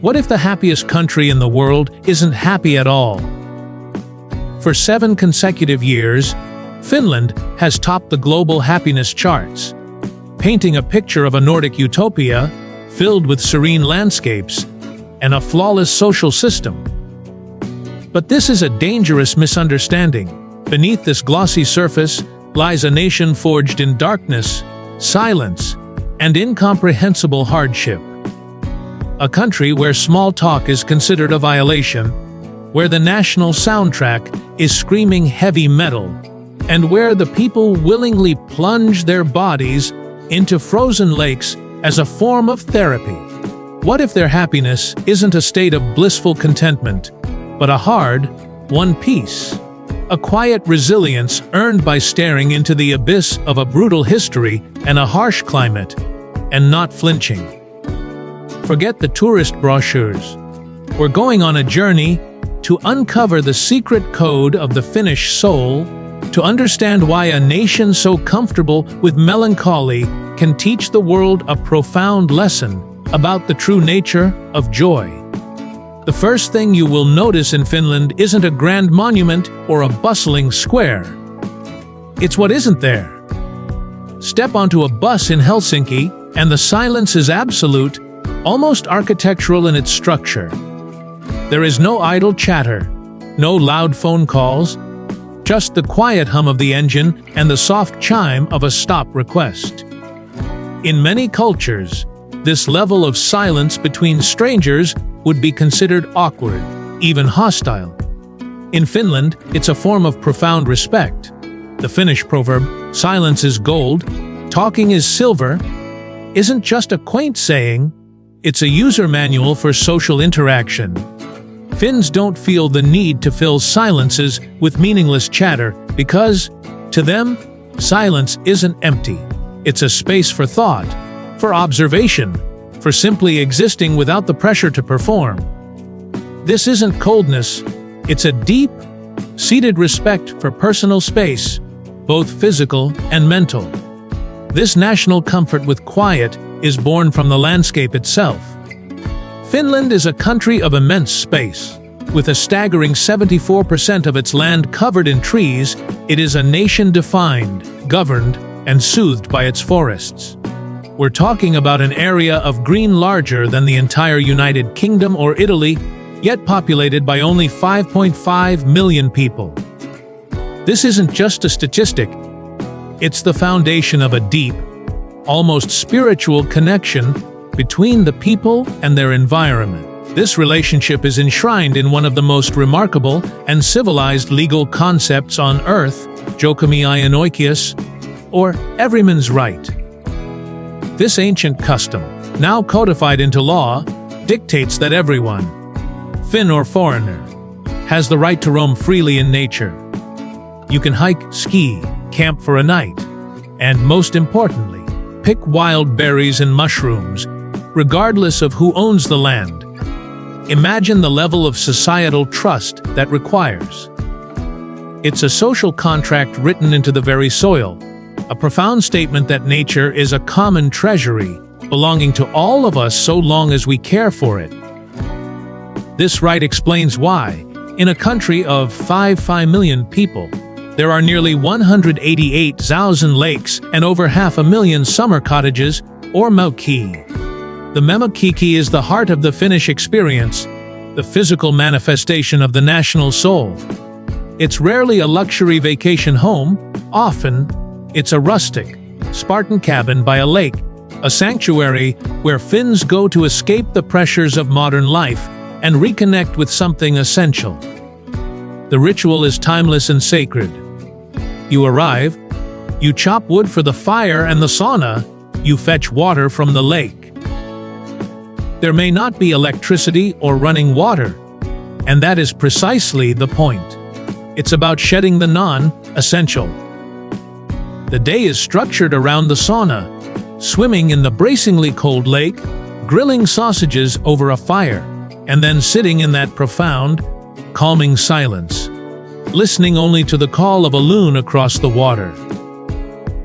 What if the happiest country in the world isn't happy at all? For 7 consecutive years, Finland has topped the global happiness charts, painting a picture of a Nordic utopia filled with serene landscapes and a flawless social system. But this is a dangerous misunderstanding. Beneath this glossy surface lies a nation forged in darkness, silence, and incomprehensible hardship. A country where small talk is considered a violation, where the national soundtrack is screaming heavy metal, and where the people willingly plunge their bodies into frozen lakes as a form of therapy. What if their happiness isn't a state of blissful contentment, but a hard, won peace? A quiet resilience earned by staring into the abyss of a brutal history and a harsh climate, and not flinching. Forget the tourist brochures. We're going on a journey to uncover the secret code of the Finnish soul, to understand why a nation so comfortable with melancholy can teach the world a profound lesson about the true nature of joy. The first thing you will notice in Finland isn't a grand monument or a bustling square. It's what isn't there. Step onto a bus in Helsinki, and the silence is absolute, almost architectural in its structure. There is no idle chatter, no loud phone calls, just the quiet hum of the engine and the soft chime of a stop request. In many cultures, this level of silence between strangers would be considered awkward, even hostile. In Finland, it's a form of profound respect. The Finnish proverb, "silence is gold, talking is silver," isn't just a quaint saying, it's a user manual for social interaction. Finns don't feel the need to fill silences with meaningless chatter because, to them, silence isn't empty. It's a space for thought, for observation, for simply existing without the pressure to perform. This isn't coldness, it's a deep, seated respect for personal space, both physical and mental. This national comfort with quiet is born from the landscape itself. Finland is a country of immense space. With a staggering 74% of its land covered in trees, it is a nation defined, governed, and soothed by its forests. We're talking about an area of green larger than the entire United Kingdom or Italy, yet populated by only 5.5 million people. This isn't just a statistic, it's the foundation of a deep, almost spiritual connection between the people and their environment. This relationship is enshrined in one of the most remarkable and civilized legal concepts on earth, Jokaimiain oikeus, or everyman's right. This ancient custom, now codified into law, dictates that everyone, Finn or foreigner, has the right to roam freely in nature. You can hike, ski, camp for a night, and most importantly, pick wild berries and mushrooms, regardless of who owns the land. Imagine the level of societal trust that requires. It's a social contract written into the very soil, a profound statement that nature is a common treasury, belonging to all of us so long as we care for it. This right explains why, in a country of 5 million people, there are nearly 188,000 lakes and over 500,000 summer cottages, or maukki. The maukki is the heart of the Finnish experience, the physical manifestation of the national soul. It's rarely a luxury vacation home, often it's a rustic, Spartan cabin by a lake, a sanctuary where Finns go to escape the pressures of modern life and reconnect with something essential. The ritual is timeless and sacred. You arrive, you chop wood for the fire and the sauna, you fetch water from the lake. There may not be electricity or running water, and that is precisely the point. It's about shedding the non-essential. The day is structured around the sauna, swimming in the bracingly cold lake, grilling sausages over a fire, and then sitting in that profound, calming silence, listening only to the call of a loon across the water.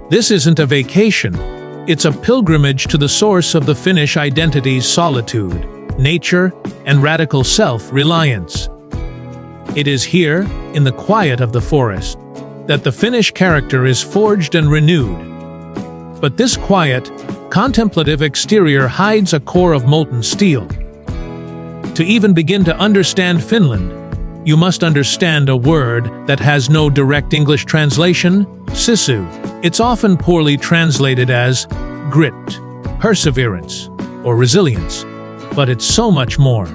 This isn't a vacation. It's a pilgrimage to the source of the Finnish identity's solitude. nature, and radical self-reliance. It is here, in the quiet of the forest, that the Finnish character is forged and renewed. But this quiet, contemplative exterior hides a core of molten steel. To even begin to understand Finland, you must understand a word that has no direct English translation: sisu. It's often poorly translated as grit, perseverance, or resilience, but it's so much more.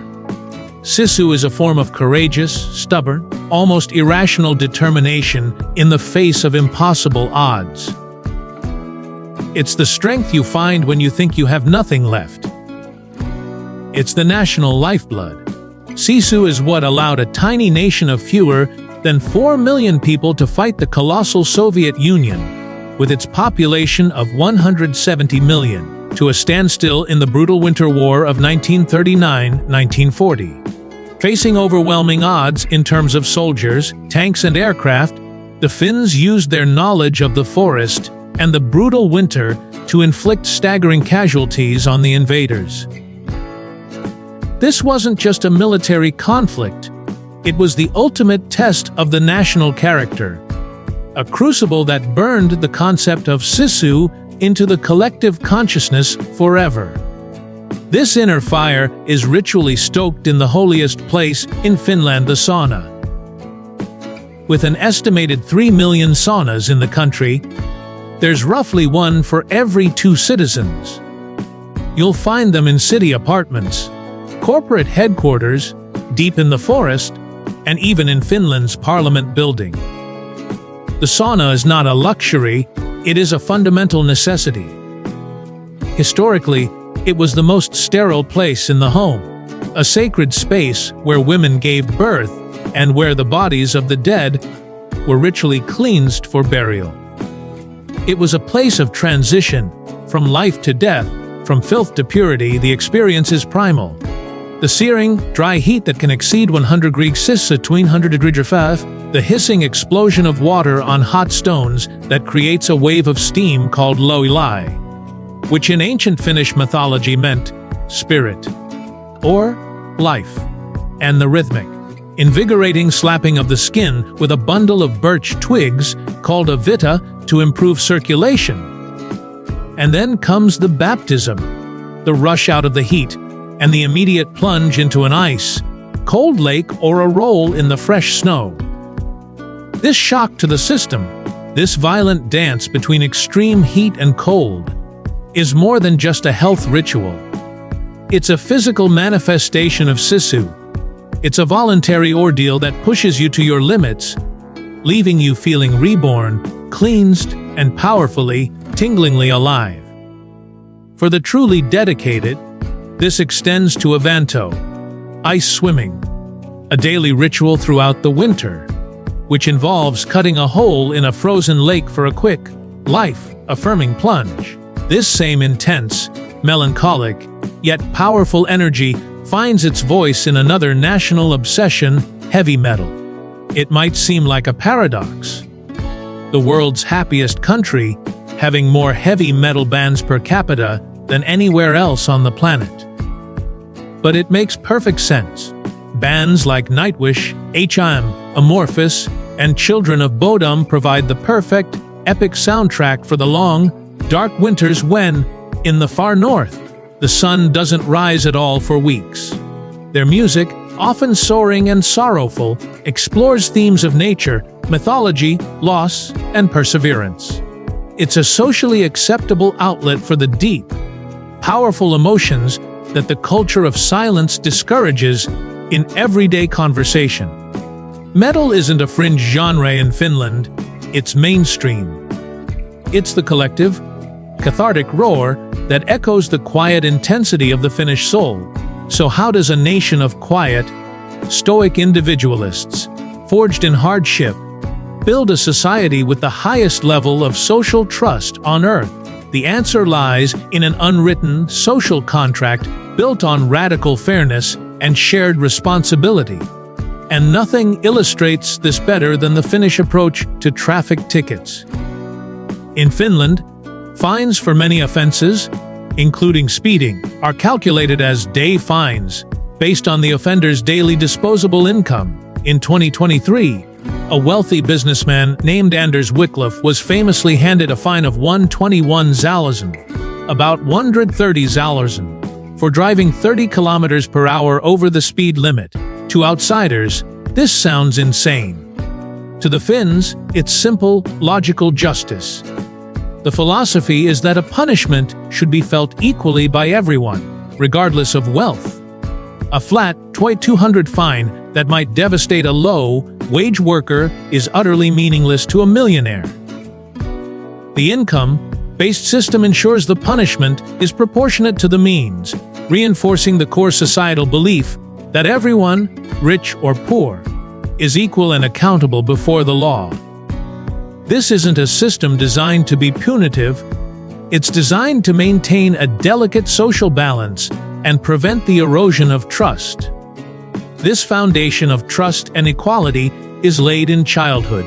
Sisu is a form of courageous, stubborn, almost irrational determination in the face of impossible odds. It's the strength you find when you think you have nothing left. It's the national lifeblood. Sisu is what allowed a tiny nation of fewer than 4 million people to fight the colossal Soviet Union, with its population of 170 million, to a standstill in the brutal Winter War of 1939-1940. Facing overwhelming odds in terms of soldiers, tanks, and aircraft, the Finns used their knowledge of the forest and the brutal winter to inflict staggering casualties on the invaders. This wasn't just a military conflict, it was the ultimate test of the national character, a crucible that burned the concept of sisu into the collective consciousness forever. This inner fire is ritually stoked in the holiest place in Finland, the sauna. With an estimated 3 million saunas in the country, there's roughly one for every 2 citizens. You'll find them in city apartments, corporate headquarters, deep in the forest, and even in Finland's parliament building. The sauna is not a luxury, it is a fundamental necessity. Historically, it was the most sterile place in the home, a sacred space where women gave birth and where the bodies of the dead were ritually cleansed for burial. It was a place of transition, from life to death, from filth to purity. The experience is primal. The searing, dry heat that can exceed 100 degrees Celsius between 100 degrees Fahrenheit, the hissing explosion of water on hot stones that creates a wave of steam called loilai, which in ancient Finnish mythology meant spirit, or life, and the rhythmic, invigorating slapping of the skin with a bundle of birch twigs called a vita to improve circulation. And then comes the baptism, the rush out of the heat, and the immediate plunge into an ice, cold lake or a roll in the fresh snow. This shock to the system, this violent dance between extreme heat and cold, is more than just a health ritual. It's a physical manifestation of sisu. It's a voluntary ordeal that pushes you to your limits, leaving you feeling reborn, cleansed, and powerfully, tinglingly alive. For the truly dedicated, this extends to Avanto, ice swimming, a daily ritual throughout the winter, which involves cutting a hole in a frozen lake for a quick, life-affirming plunge. This same intense, melancholic, yet powerful energy finds its voice in another national obsession, heavy metal. It might seem like a paradox. The world's happiest country, having more heavy metal bands per capita than anywhere else on the planet. But it makes perfect sense. Bands like Nightwish, H.I.M., Amorphous, and Children of Bodom provide the perfect, epic soundtrack for the long, dark winters when, in the far north, the sun doesn't rise at all for weeks. Their music, often soaring and sorrowful, explores themes of nature, mythology, loss, and perseverance. It's a socially acceptable outlet for the deep, powerful emotions that the culture of silence discourages in everyday conversation. Metal isn't a fringe genre in Finland, it's mainstream. It's the collective, cathartic roar that echoes the quiet intensity of the Finnish soul. So how does a nation of quiet, stoic individualists, forged in hardship, build a society with the highest level of social trust on earth? The answer lies in an unwritten social contract built on radical fairness and shared responsibility. And nothing illustrates this better than the Finnish approach to traffic tickets. In Finland, fines for many offenses, including speeding, are calculated as day fines based on the offender's daily disposable income. In 2023, a wealthy businessman named Anders Wycliffe was famously handed a fine of 121 zalazan, about 130 zalazan, for driving 30 kilometers per hour over the speed limit. To outsiders, this sounds insane. To the Finns, it's simple, logical justice. The philosophy is that a punishment should be felt equally by everyone, regardless of wealth. A flat, 200 fine that might devastate a low-wage worker is utterly meaningless to a millionaire. The income-based system ensures the punishment is proportionate to the means, reinforcing the core societal belief that everyone, rich or poor, is equal and accountable before the law. This isn't a system designed to be punitive. It's designed to maintain a delicate social balance and prevent the erosion of trust. This foundation of trust and equality is laid in childhood,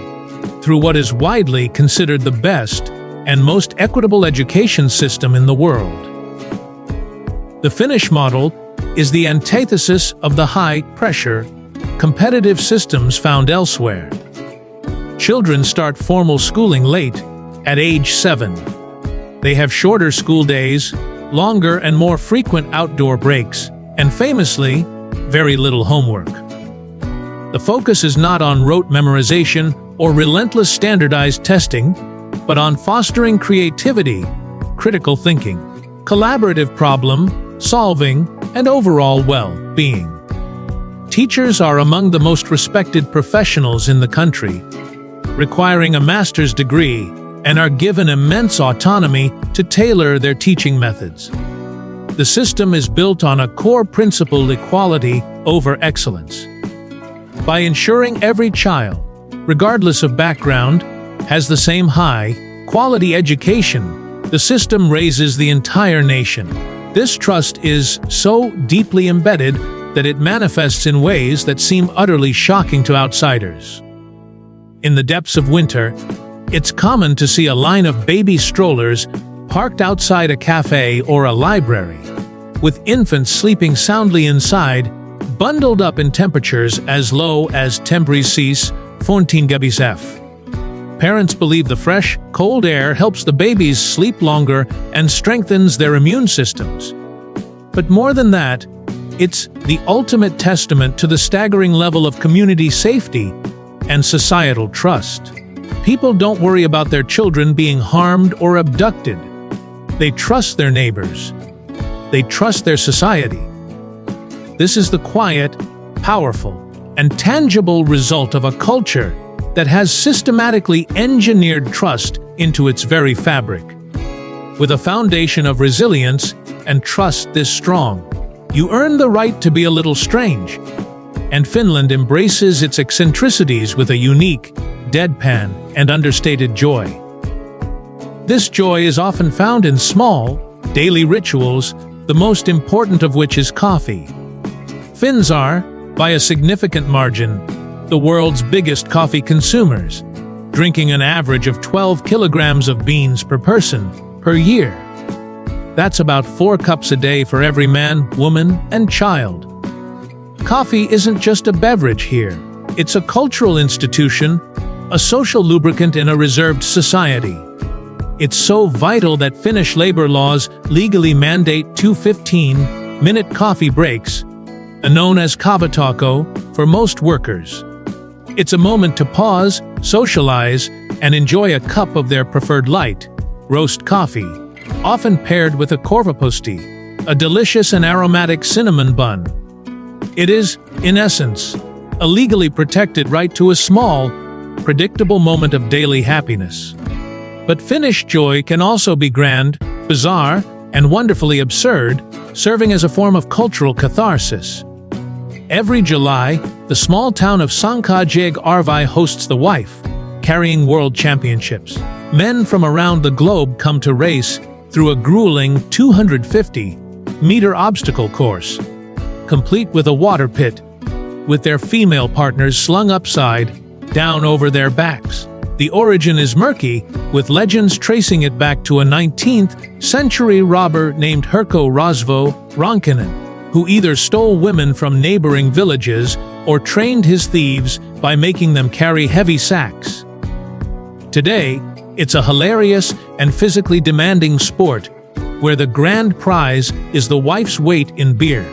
through what is widely considered the best and most equitable education system in the world. The Finnish model is the antithesis of the high-pressure, competitive systems found elsewhere. Children start formal schooling late, at age 7. They have shorter school days, longer and more frequent outdoor breaks, and famously, very little homework. The focus is not on rote memorization or relentless standardized testing, but on fostering creativity, critical thinking, collaborative problem solving, and overall well-being. Teachers are among the most respected professionals in the country, requiring a master's degree, and are given immense autonomy to tailor their teaching methods. The system is built on a core principle: equality over excellence. By ensuring every child, regardless of background, has the same high-quality education, the system raises the entire nation. This trust is so deeply embedded that it manifests in ways that seem utterly shocking to outsiders. In the depths of winter, it's common to see a line of baby strollers parked outside a cafe or a library, with infants sleeping soundly inside, bundled up in temperatures as low as 14°F. Parents believe the fresh, cold air helps the babies sleep longer and strengthens their immune systems. But more than that, it's the ultimate testament to the staggering level of community safety and societal trust. People don't worry about their children being harmed or abducted. They trust their neighbors. They trust their society. This is the quiet, powerful, and tangible result of a culture that has systematically engineered trust into its very fabric. With a foundation of resilience and trust this strong, you earn the right to be a little strange. And Finland embraces its eccentricities with a unique, deadpan, and understated joy. This joy is often found in small, daily rituals, the most important of which is coffee. Finns are, by a significant margin, the world's biggest coffee consumers, drinking an average of 12 kilograms of beans per person per year. That's about 4 cups a day for every man, woman, and child. Coffee isn't just a beverage here. It's a cultural institution, a social lubricant in a reserved society. It's so vital that Finnish labor laws legally mandate 2 15-minute coffee breaks, known as kavatauko, for most workers. It's a moment to pause, socialize, and enjoy a cup of their preferred light, roast coffee, often paired with a korvapusti, a delicious and aromatic cinnamon bun. It is, in essence, a legally protected right to a small, predictable moment of daily happiness. But Finnish joy can also be grand, bizarre, and wonderfully absurd, serving as a form of cultural catharsis. Every July, the small town of Arvai hosts the wife, carrying world championships. Men from around the globe come to race through a grueling 250-meter obstacle course, complete with a water pit, with their female partners slung upside down over their backs. The origin is murky, with legends tracing it back to a 19th-century robber named Herkko Rosvo Ronkkinen, who either stole women from neighboring villages or trained his thieves by making them carry heavy sacks. Today, it's a hilarious and physically demanding sport where the grand prize is the wife's weight in beer.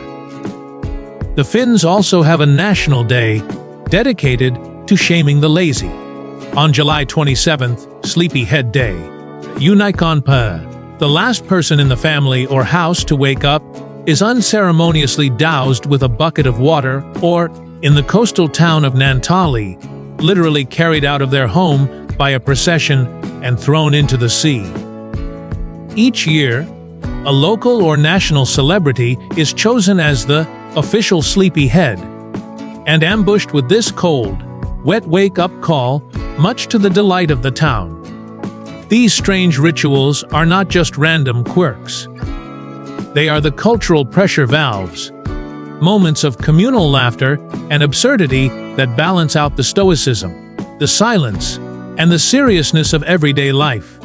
The Finns also have a national day dedicated to shaming the lazy. On July 27th, Sleepy Head Day, Unikonpää, the last person in the family or house to wake up is unceremoniously doused with a bucket of water or, in the coastal town of Naantali, literally carried out of their home by a procession and thrown into the sea. Each year, a local or national celebrity is chosen as the official sleepy head and ambushed with this cold, wet wake-up call, much to the delight of the town. These strange rituals are not just random quirks. They are the cultural pressure valves, moments of communal laughter and absurdity that balance out the stoicism, the silence, and the seriousness of everyday life.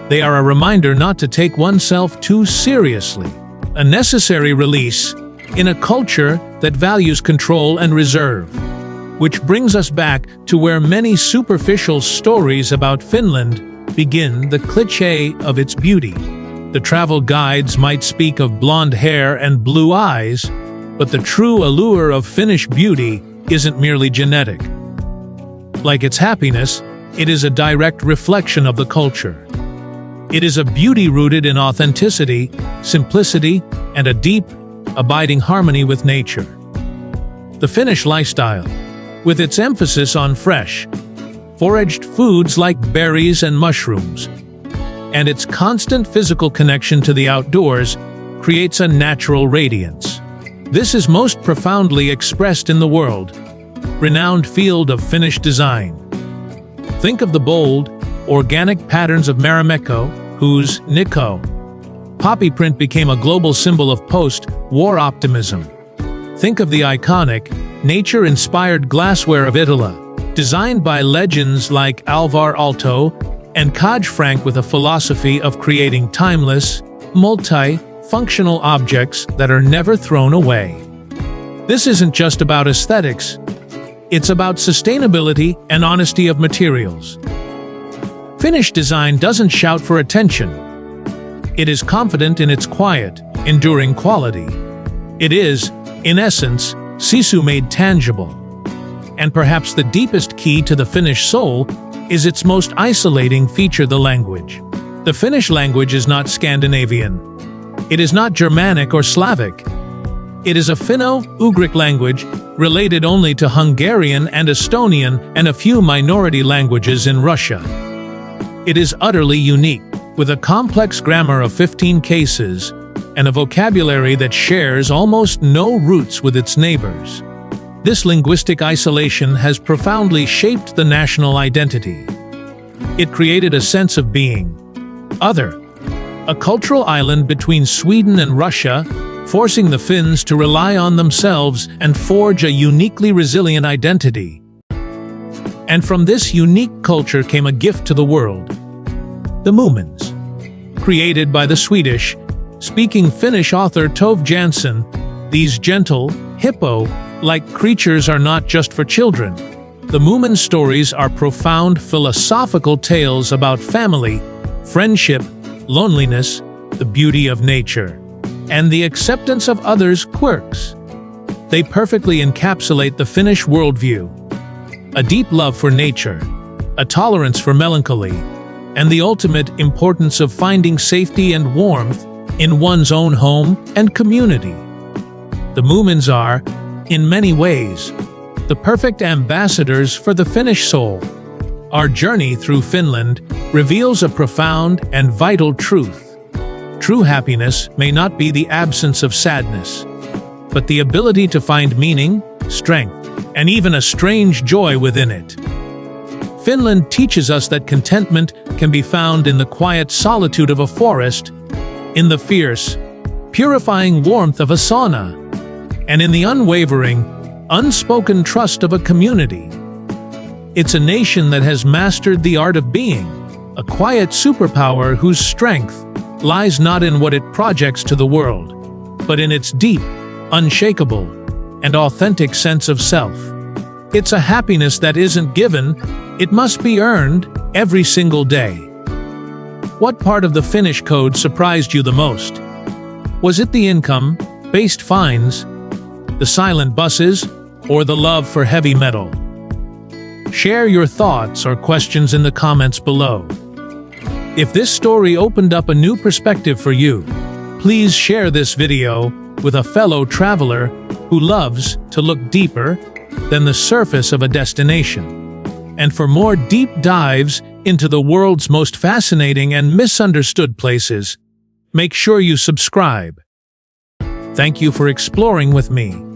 They are a reminder not to take oneself too seriously, a necessary release in a culture that values control and reserve. Which brings us back to where many superficial stories about Finland begin, the cliché of its beauty. The travel guides might speak of blonde hair and blue eyes, but the true allure of Finnish beauty isn't merely genetic. Like its happiness, it is a direct reflection of the culture. It is a beauty rooted in authenticity, simplicity, and a deep, abiding harmony with nature. The Finnish lifestyle, with its emphasis on fresh, foraged foods like berries and mushrooms, and its constant physical connection to the outdoors, creates a natural radiance. This is most profoundly expressed in the world-renowned field of Finnish design. Think of the bold, organic patterns of Marimekko, whose Nikko poppy print became a global symbol of post-war optimism. Think of the iconic, nature-inspired glassware of Italy, designed by legends like Alvar Aalto and Kaj Frank with a philosophy of creating timeless, multi-functional objects that are never thrown away. This isn't just about aesthetics. It's about sustainability and honesty of materials. Finnish design doesn't shout for attention. It is confident in its quiet, enduring quality. It is, in essence, sisu made tangible. And perhaps the deepest key to the Finnish soul is its most isolating feature, the language. The Finnish language is not Scandinavian. It is not Germanic or Slavic. It is a Finno-Ugric language, related only to Hungarian and Estonian and a few minority languages in Russia. It is utterly unique, with a complex grammar of 15 cases and a vocabulary that shares almost no roots with its neighbors. This linguistic isolation has profoundly shaped the national identity. It created a sense of being other, a cultural island between Sweden and Russia, forcing the Finns to rely on themselves and forge a uniquely resilient identity. And from this unique culture came a gift to the world: the Moomins. Created by the Swedish-speaking Finnish author Tove Jansson, these gentle, hippo-like creatures are not just for children. The Moomin stories are profound philosophical tales about family, friendship, loneliness, the beauty of nature, and the acceptance of others' quirks. They perfectly encapsulate the Finnish worldview: a deep love for nature, a tolerance for melancholy, and the ultimate importance of finding safety and warmth in one's own home and community. The Moomins are, in many ways, the perfect ambassadors for the Finnish soul. Our journey through Finland reveals a profound and vital truth. True happiness may not be the absence of sadness, but the ability to find meaning, strength, and even a strange joy within it. Finland teaches us that contentment can be found in the quiet solitude of a forest, in the fierce, purifying warmth of a sauna, and in the unwavering, unspoken trust of a community. It's a nation that has mastered the art of being, a quiet superpower whose strength lies not in what it projects to the world, but in its deep, unshakable, and authentic sense of self. It's a happiness that isn't given, it must be earned every single day. What part of the Finnish code surprised you the most? Was it the income-based fines, the silent buses, or the love for heavy metal? Share your thoughts or questions in the comments below. If this story opened up a new perspective for you, please share this video with a fellow traveler who loves to look deeper than the surface of a destination. And for more deep dives into the world's most fascinating and misunderstood places, make sure you subscribe. Thank you for exploring with me.